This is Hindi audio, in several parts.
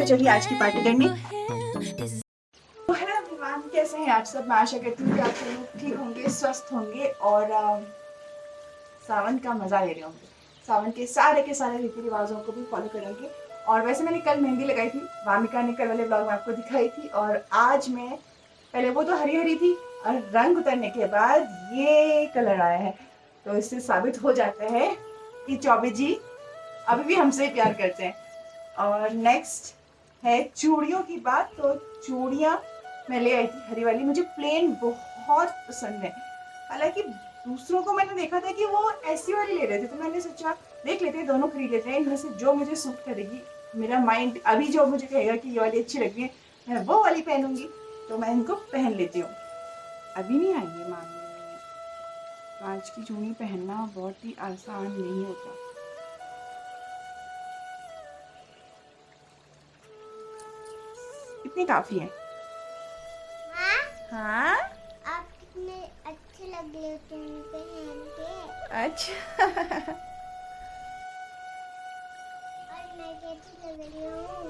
चलिए आज की पार्टी करने। तो हेलो एवरीवन, कैसे हैं आप सब। मैं आशा करती हूँ कि आप सब लोग ठीक होंगे, स्वस्थ होंगे और सावन का मजा ले रहे होंगे। सावन के सारे रीति रिवाजों को भी फॉलो करेंगे। और वैसे मैंने कल मेहंदी लगाई थी, वामिका ने कल वाले ब्लॉग में आपको दिखाई थी। और आज मैं पहले वो तो हरी हरी थी और रंग उतरने के बाद ये कलर आया है। तो इससे साबित हो जाता है कि चौबे जी अभी भी हमसे प्यार करते हैं। और नेक्स्ट है चूड़ियों की बात। तो चूड़ियाँ मैं ले आई थी हरी वाली, मुझे प्लेन बहुत पसंद है। हालांकि दूसरों को मैंने देखा था कि वो ऐसी वाली ले रहे थे, तो मैंने सोचा देख लेते हैं, दोनों खरीद लेते हैं, इनमें से जो मुझे सूट करेगी। मेरा माइंड अभी जो मुझे कहेगा कि ये वाली अच्छी लग रही है, मैं वो वाली पहनूंगी, तो मैं इनको पहन लेती हूँ। अभी नहीं आएंगे मांगने। कांच की चूड़ी पहनना बहुत ही आसान नहीं होता। इतनी काफी है। हाँ आप कितने अच्छे लग रहे हो तुम पहन के। अच्छा और मैं कैसी लग रही हूँ,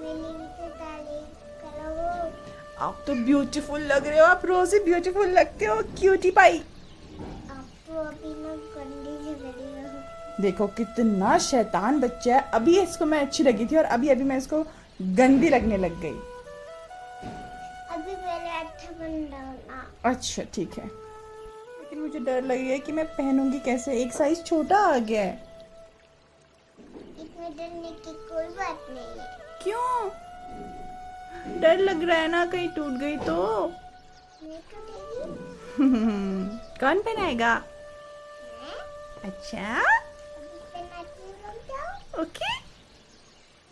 मेरी भी तो तारीफ करो। आप तो ब्यूटीफुल लग रहे हो, आप रोज ही ब्यूटीफुल लगते हो क्यूटी पाई। आप तो अभी ना गंदी लग रही हो। देखो कितना शैतान बच्चा है। अभी इसको मैं अच्छी लगी थी और अभी अभी मैं इसको गंदी लगने लग गई। अभी पहले अच्छा बन डालना। अच्छा ठीक है, लेकिन मुझे डर लग रही है कि मैं पहनूंगी कैसे, एक साइज छोटा आ गया है। इसमें डरने की कोई बात नहीं है। क्यों डर लग रहा है ना, कहीं टूट गई तो। नहीं टूटेगी। कौन पहनाएगा। मैं अच्छा अभी पहनाती हूँ, रुक जाओ। ओके,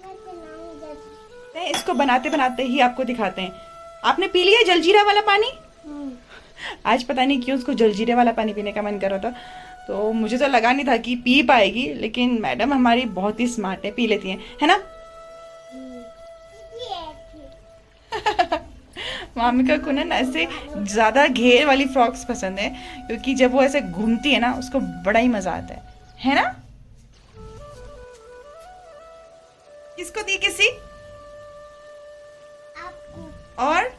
मैं पहनाऊंगी जब। इसको बनाते बनाते ही आपको दिखाते हैं। आपने पी लिया जलजीरा वाला पानी। आज पता नहीं क्यों उसको जलजीरे वाला पानी पीने का मन कर रहा था, तो मुझे तो लगा नहीं था कि पी पाएगी, लेकिन मैडम हमारी बहुत ही स्मार्ट है, पी लेती हैं, है ना। मामिका को ना ऐसे ज़्यादा घेर वाली फ्रॉक्स पसंद है, क्योंकि जब वो ऐसे घूमती है ना उसको बड़ा ही मज़ा आता है ना। किसको दी किसी आपको और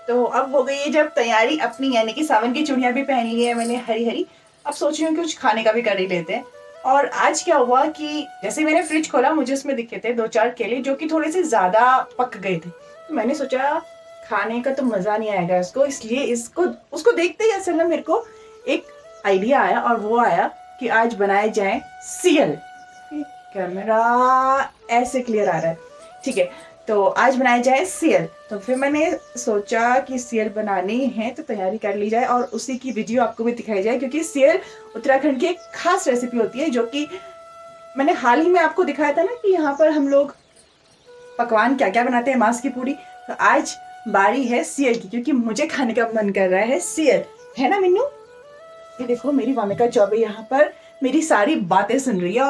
तो अब हो गई है जब तैयारी अपनी, यानी कि सावन की चूड़ियां भी पहन ली है मैंने हरी हरी। अब सोच रही हूँ कि कुछ खाने का भी कर ही लेते हैं। और आज क्या हुआ कि जैसे मैंने फ्रिज खोला, मुझे उसमें दिखे थे 2-4 केले जो कि थोड़े से ज्यादा पक गए थे। तो मैंने सोचा खाने का तो मजा नहीं आएगा इसको, इसलिए इसको उसको देखते ही असल में मेरे को एक आइडिया आया, और वो आया कि आज बनाए जाए सियल। कैमरा ऐसे क्लियर आ रहा है, ठीक है। तो आज बनाया जाए सियल। तो फिर मैंने सोचा कि सियल बनानी है तो तैयारी कर ली जाए और उसी की वीडियो आपको भी दिखाई जाए, क्योंकि सियल उत्तराखंड की एक खास रेसिपी होती है, जो कि मैंने हाल ही में आपको दिखाया था ना कि यहाँ पर हम लोग पकवान क्या क्या बनाते हैं, मांस की पूरी। तो आज बारी है सियल की, क्योंकि मुझे खाने का मन कर रहा है सियल, है ना मिन्नू। ये देखो मेरी वामिका चौबे यहाँ पर मेरी सारी बातें सुन रही है।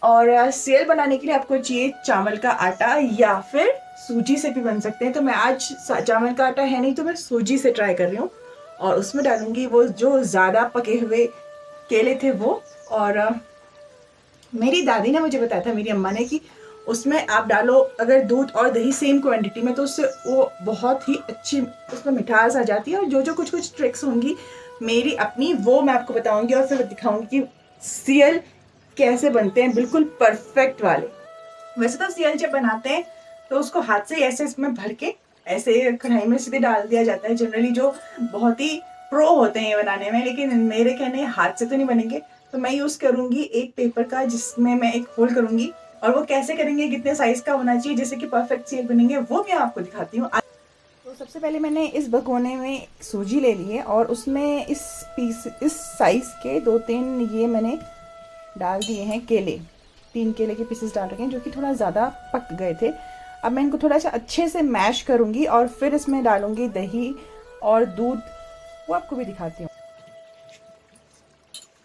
और सेल बनाने के लिए आपको चाहिए चावल का आटा, या फिर सूजी से भी बन सकते हैं। तो मैं आज चावल का आटा है नहीं, तो मैं सूजी से ट्राई कर रही हूँ। और उसमें डालूंगी वो जो ज़्यादा पके हुए केले थे वो। और मेरी दादी ने मुझे बताया था, मेरी अम्मा ने, कि उसमें आप डालो अगर दूध और दही सेम क्वांटिटी में, तो उससे वो बहुत ही अच्छी उसमें मिठास आ जाती है। और जो जो कुछ कुछ ट्रिक्स होंगी मेरी अपनी, वो मैं आपको बताऊंगी और फिर दिखाऊंगी कि सियल कैसे बनते हैं बिल्कुल परफेक्ट वाले। वैसे तो सियल जब बनाते हैं तो उसको हाथ से ऐसे इसमें भर के ऐसे कढ़ाई में सीधे डाल दिया जाता है, जनरली जो बहुत ही प्रो होते हैं ये बनाने में। लेकिन मेरे कहने हाथ से तो नहीं बनेंगे, तो मैं यूज़ करूँगी एक पेपर का, जिसमें मैं एक होल करूँगी। और वो कैसे करेंगे, कितने साइज़ का होना चाहिए जिससे कि परफेक्ट सियल बनेंगे, वो मैं आपको दिखाती हूँ। तो सबसे पहले मैंने इस भगोने में सूजी ले ली है और उसमें इस साइज़ के 2-3 ये मैंने डाल दिए हैं केले। 3 केले के पीसेस डाल रखे हैं जो कि थोड़ा ज़्यादा पक गए थे। अब मैं इनको थोड़ा सा अच्छे से मैश करूँगी और फिर इसमें डालूँगी दही और दूध, वो आपको भी दिखाती हूँ।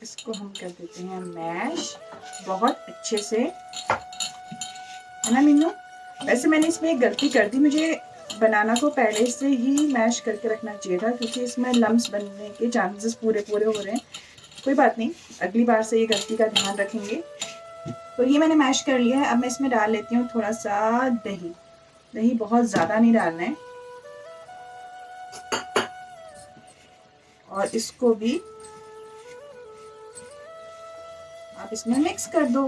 इसको हम कर देते हैं मैश बहुत अच्छे से, है ना मिन्नू। वैसे मैंने इसमें एक गलती कर दी, मुझे बनाना को पहले से ही मैश करके रखना चाहिए था, क्योंकि इसमें लम्स बनने के चांसेस पूरे हो रहे हैं। कोई बात नहीं, अगली बार से ये गलती का ध्यान रखेंगे। तो ये मैंने मैश कर लिया है। अब मैं इसमें डाल लेती हूँ थोड़ा सा दही। दही बहुत ज़्यादा नहीं डालना है। और इसको भी आप इसमें मिक्स कर दो।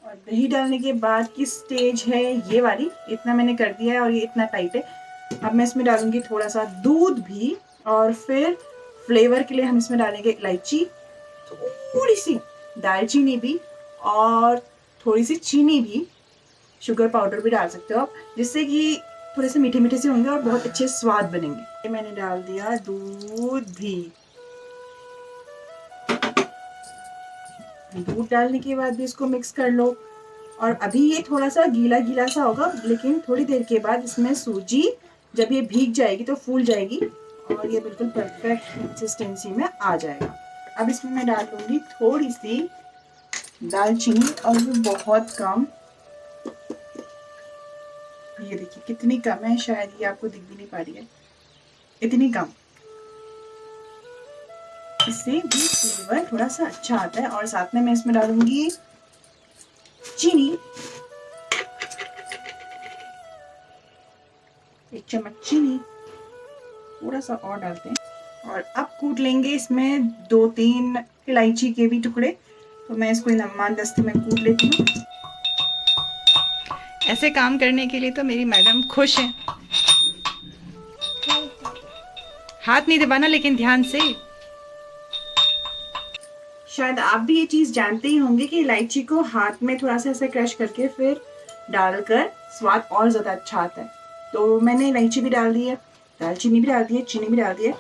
और दही डालने के बाद की स्टेज है ये वाली। इतना मैंने कर दिया है और ये इतना टाइट है। अब मैं इसमें डालूंगी थोड़ा सा दूध भी, और फिर फ्लेवर के लिए हम इसमें डालेंगे इलायची, थोड़ी सी दालचीनी भी, और थोड़ी सी चीनी भी, शुगर पाउडर भी डाल सकते हो आप, जिससे कि थोड़े से मीठे मीठे से होंगे और बहुत अच्छे स्वाद बनेंगे। ये मैंने डाल दिया दूध भी। दूध डालने के बाद भी इसको मिक्स कर लो। और अभी ये थोड़ा सा गीला गीला सा होगा, लेकिन थोड़ी देर के बाद इसमें सूजी जब ये भीग जाएगी तो फूल जाएगी और ये बिल्कुल परफेक्ट कंसिस्टेंसी में आ जाएगा। अब इसमें मैं डाल दूंगी थोड़ी सी दालचीनी, और वो बहुत कम। ये देखिए कितनी कम है, शायद ये आपको दिख भी नहीं पा रही है, इतनी कम। इससे भी फ्लेवर थोड़ा सा अच्छा आता है। और साथ में मैं इसमें डालूंगी चीनी, 1 चम्मच चीनी, थोड़ा सा और डालते हैं। और अब कूट लेंगे इसमें 2-3 इलायची के भी टुकड़े। तो मैं इसको लम्बा दस्ते में कूट लेती हूँ। ऐसे काम करने के लिए तो मेरी मैडम खुश हैं। हाथ नहीं दबाना लेकिन ध्यान से। शायद आप भी ये चीज़ जानते ही होंगे कि इलायची को हाथ में थोड़ा सा ऐसे क्रश करके फिर डालकर स्वाद और ज़्यादा अच्छा आता है। तो मैंने इलायची भी डाल दी है, दालचीनी भी डाल दी है, चीनी भी डाल दी है।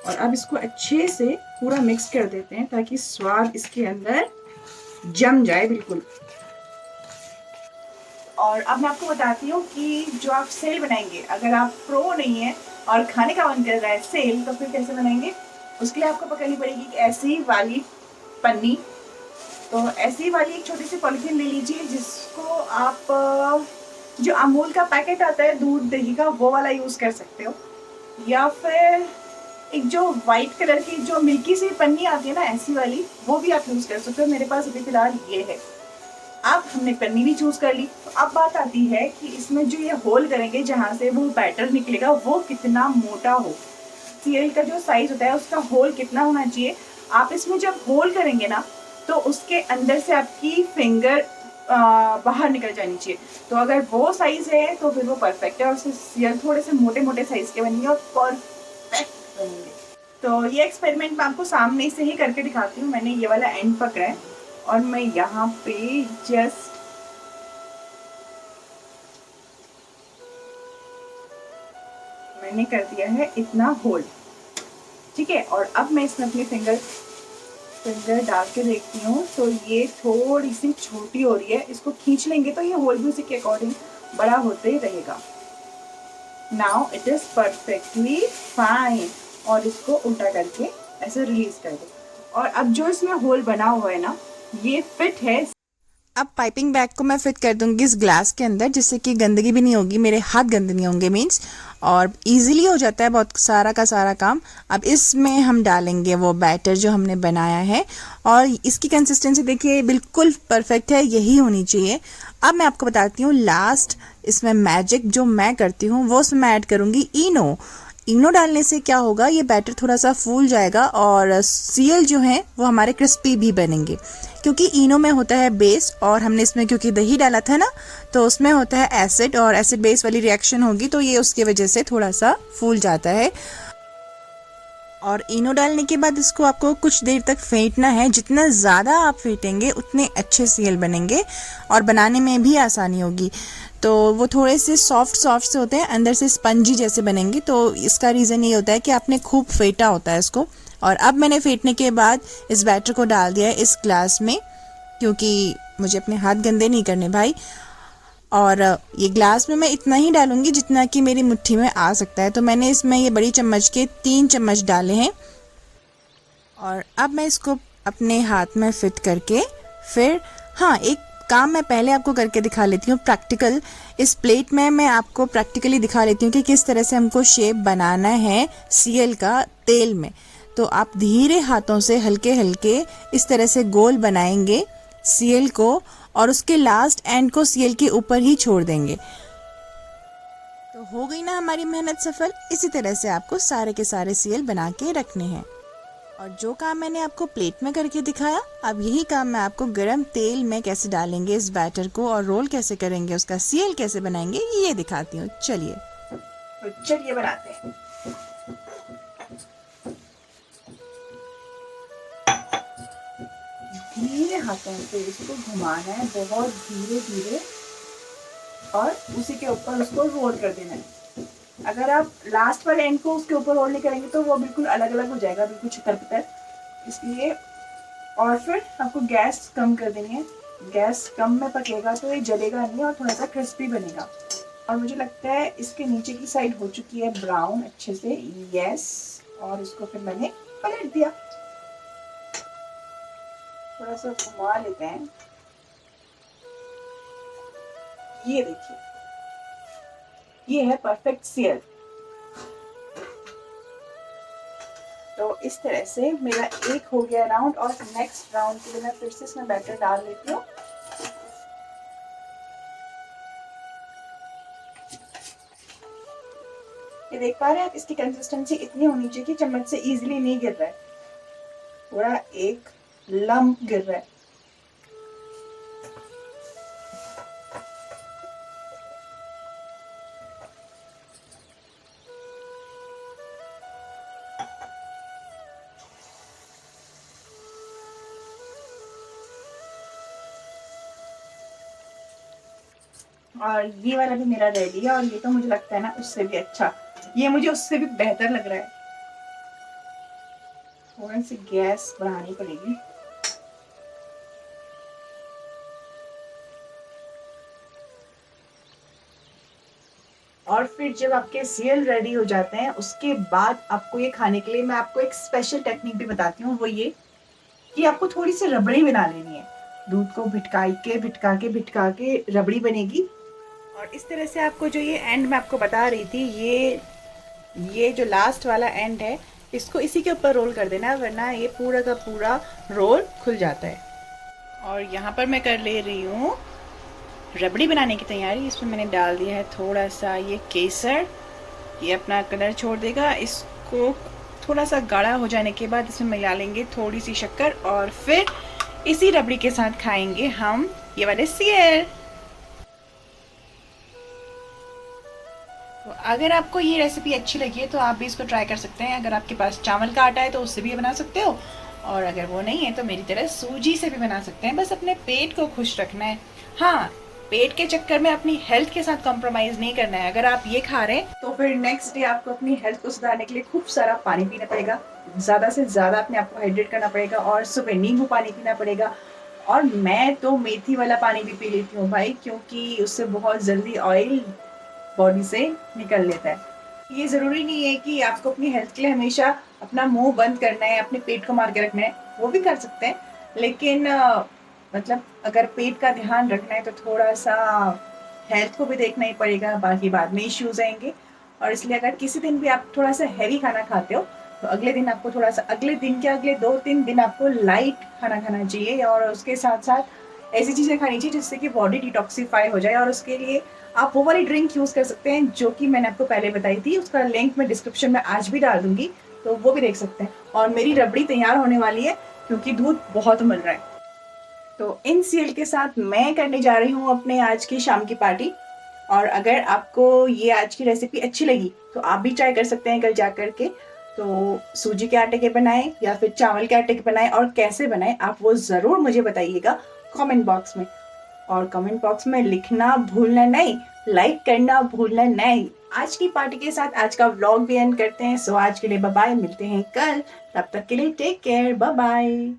और अब इसको अच्छे से पूरा मिक्स कर देते हैं ताकि स्वाद इसके अंदर जम जाए बिल्कुल। और अब मैं आपको बताती हूँ कि जो आप सेल बनाएंगे, अगर आप प्रो नहीं है और खाने का मन कर रहा है सेल, तो फिर कैसे बनाएंगे। उसके लिए आपको पकड़नी पड़ेगी ऐसी वाली पन्नी। तो ऐसी वाली एक छोटी सी पॉलिथीन ले लीजिए, जिसको आप जो अमूल का पैकेट आता है दूध दही का, वो वाला यूज़ कर सकते हो, या फिर एक जो वाइट कलर की जो मिल्की सी पन्नी आती है ना, ऐसी वाली, वो भी आप यूज़ कर सकते हो। मेरे पास अभी फिलहाल ये है। अब हमने पन्नी भी चूज़ कर ली। तो अब बात आती है कि इसमें जो ये होल करेंगे जहाँ से वो बैटर निकलेगा, वो कितना मोटा हो। सीरियल का जो साइज़ होता है उसका होल कितना होना चाहिए। आप इसमें जब होल करेंगे ना, तो उसके अंदर से आपकी फिंगर बाहर निकल जानी चाहिए। तो अगर वो साइज़ है तो फिर वो परफेक्ट है, और सीरियल थोड़े से मोटे मोटे साइज़ के बनेंगे और परफेक्ट बनेंगे। तो ये एक्सपेरिमेंट मैं आपको सामने से ही करके दिखाती हूँ। मैंने ये वाला एंड पकड़ा है और मैं यहाँ पे जस्ट मैंने कर दिया है इतना होल, ठीक है। और अब मैं इसमें अपनी फिंगर डाल के देखती हूँ, तो ये थोड़ी सी छोटी हो रही है। इसको खींच लेंगे तो ये होल भी उसी के अकॉर्डिंग बड़ा होते रहेगा। Now it is perfectly fine. और इसको उल्टा करके ऐसे रिलीज कर दो। और अब जो इसमें होल बना हुआ है ना, ये फिट है। अब पाइपिंग बैग को मैं फिट कर दूंगी इस ग्लास के अंदर, जिससे कि गंदगी भी नहीं होगी, मेरे हाथ गंदे नहीं होंगे मीन्स, और इजीली हो जाता है बहुत सारा का सारा काम। अब इसमें हम डालेंगे वो बैटर जो हमने बनाया है, और इसकी कंसिस्टेंसी देखिए बिल्कुल परफेक्ट है, यही होनी चाहिए। अब मैं आपको बताती हूँ लास्ट इसमें मैजिक जो मैं करती हूँ, वो उसमें मैं ऐड करूँगी इनो। इनो डालने से क्या होगा, ये बैटर थोड़ा सा फूल जाएगा और सीरियल जो हैं वो हमारे क्रिस्पी भी बनेंगे, क्योंकि इनो में होता है बेस, और हमने इसमें क्योंकि दही डाला था ना, तो उसमें होता है एसिड, और एसिड बेस वाली रिएक्शन होगी, तो ये उसकी वजह से थोड़ा सा फूल जाता है। और इनो डालने के बाद इसको आपको कुछ देर तक फेंटना है। जितना ज़्यादा आप फेंटेंगे उतने अच्छे सीरियल बनेंगे और बनाने में भी आसानी होगी। तो वो थोड़े से सॉफ्ट से होते हैं, अंदर से स्पंजी जैसे बनेंगे। तो इसका रीज़न ये होता है कि आपने खूब फेंटा होता है इसको। और अब मैंने फेंटने के बाद इस बैटर को डाल दिया है इस ग्लास में, क्योंकि मुझे अपने हाथ गंदे नहीं करने भाई। और ये ग्लास में मैं इतना ही डालूंगी जितना कि मेरी मुट्ठी में आ सकता है। तो मैंने इसमें ये बड़ी चम्मच के 3 चम्मच डाले हैं। और अब मैं इसको अपने हाथ में फिट करके फिर, हाँ, एक काम मैं पहले आपको करके दिखा लेती हूँ प्रैक्टिकल। इस प्लेट में मैं आपको प्रैक्टिकली दिखा लेती हूँ कि किस तरह से हमको शेप बनाना है सीरियल का तेल में। तो आप धीरे हाथों से हल्के हल्के इस तरह से गोल बनाएंगे, सीएल को और उसके लास्ट एंड को सीएल के ऊपर ही छोड़ देंगे। तो हो गई ना हमारी मेहनत सफल। इसी तरह से आपको सारे के सारे सीएल बना के रखने हैं। और जो काम मैंने आपको प्लेट में करके दिखाया, अब यही काम मैं आपको गरम तेल में कैसे डालेंगे इस बैटर को और रोल कैसे करेंगे, उसका सीएल कैसे बनाएंगे, ये दिखाती हूँ। चलिए तो चलिए बनाते हैं। धीरे हाथों से इसको घुमाना है, बहुत धीरे धीरे, और उसी के ऊपर उसको रोल कर देना है। अगर आप लास्ट पर एंड को उसके ऊपर रोल नहीं करेंगे तो वो बिल्कुल अलग अलग हो जाएगा, बिल्कुल छितर-पितर। इसलिए और फिर आपको गैस कम कर देनी है। गैस कम में पकेगा तो ये जलेगा नहीं और थोड़ा सा क्रिस्पी बनेगा। और मुझे लगता है इसके नीचे की साइड हो चुकी है ब्राउन अच्छे से। यस, और इसको फिर मैंने पलट दिया। थोड़ा सा घुमा लेते हैं। ये देखिए, ये है परफेक्ट सीएल। तो इस तरह से मेरा एक हो गया राउंड, और नेक्स्ट राउंड के लिए मैं फिर से इसमें बैटर डाल लेती हूँ। ये देख पा रहे हैं आप, इसकी कंसिस्टेंसी इतनी होनी चाहिए कि चम्मच से इजीली नहीं गिर रहा है, थोड़ा एक लम्प गिर रहा है। और ये वाला भी मेरा रेडी है, और ये तो मुझे लगता है ना उससे भी अच्छा, ये मुझे उससे भी बेहतर लग रहा है। थोड़ा सी गैस बढ़ानी पड़ेगी। और फिर जब आपके सीएल रेडी हो जाते हैं, उसके बाद आपको ये खाने के लिए मैं आपको एक स्पेशल टेक्निक भी बताती हूँ। वो ये कि आपको थोड़ी सी रबड़ी बना लेनी है। दूध को भिटका के रबड़ी बनेगी। और इस तरह से आपको जो ये एंड मैं आपको बता रही थी, ये जो लास्ट वाला एंड है, इसको इसी के ऊपर रोल कर देना है, वरना ये पूरा का पूरा रोल खुल जाता है। और यहाँ पर मैं कर ले रही हूँ रबड़ी बनाने की तैयारी। इसमें मैंने डाल दिया है थोड़ा सा ये केसर, ये अपना कलर छोड़ देगा। इसको थोड़ा सा गाढ़ा हो जाने के बाद इसमें मिला लेंगे थोड़ी सी शक्कर, और फिर इसी रबड़ी के साथ खाएंगे हम ये वाले सीएल। तो अगर आपको ये रेसिपी अच्छी लगी है तो आप भी इसको ट्राई कर सकते हैं। अगर आपके पास चावल का आटा है तो उससे भी बना सकते हो, और अगर वो नहीं है तो मेरी तरह सूजी से भी बना सकते हैं। बस अपने पेट को खुश रखना है। हाँ, पेट के चक्कर में अपनी हेल्थ के साथ कॉम्प्रोमाइज नहीं करना है। अगर आप ये खा रहे हैं तो फिर नेक्स्ट डे आपको अपनी हेल्थ को सुधारने के लिए खूब सारा पानी पीना पड़ेगा, ज़्यादा से ज़्यादा अपने आप को हाइड्रेट करना पड़ेगा, और सुबह नींबू पानी पीना पड़ेगा। और मैं तो मेथी वाला पानी भी पी लेती हूँ भाई, क्योंकि उससे बहुत जल्दी ऑयल बॉडी से निकल लेता है। ये ज़रूरी नहीं है कि आपको अपनी हेल्थ के लिए हमेशा अपना मुंह बंद करना है, अपने पेट को मार के रखना है, वो भी कर सकते हैं। लेकिन मतलब अगर पेट का ध्यान रखना है तो थोड़ा सा हेल्थ को भी देखना ही पड़ेगा, बाकी बाद में इश्यूज आएंगे। और इसलिए अगर किसी दिन भी आप थोड़ा सा हैवी खाना खाते हो तो अगले दिन आपको थोड़ा सा, अगले दिन क्या अगले 2-3 दिन आपको लाइट खाना खाना चाहिए, और उसके साथ साथ ऐसी चीज़ें खानी चाहिए जिससे कि बॉडी डिटॉक्सीफाई हो जाए। और उसके लिए आप वो वाली ड्रिंक यूज़ कर सकते हैं जो कि मैंने आपको पहले बताई थी, उसका लिंक मैं डिस्क्रिप्शन में आज भी डाल दूंगी, तो वो भी देख सकते हैं। और मेरी रबड़ी तैयार होने वाली है क्योंकि दूध बहुत उबल रहा है। तो इन सीएल के साथ मैं करने जा रही हूँ अपने आज की शाम की पार्टी। और अगर आपको ये आज की रेसिपी अच्छी लगी तो आप भी ट्राई कर सकते हैं कल जा कर के। तो सूजी के आटे के बनाएं या फिर चावल के आटे के बनाएं, और कैसे बनाएं आप वो ज़रूर मुझे बताइएगा कमेंट बॉक्स में। और कमेंट बॉक्स में लिखना भूलना नहीं, लाइक करना भूलना नहीं। आज की पार्टी के साथ आज का व्लॉग भी एंड करते हैं। सो आज के लिए बाय बाय, मिलते हैं कल, तब तक के लिए टेक केयर, बाय बाय।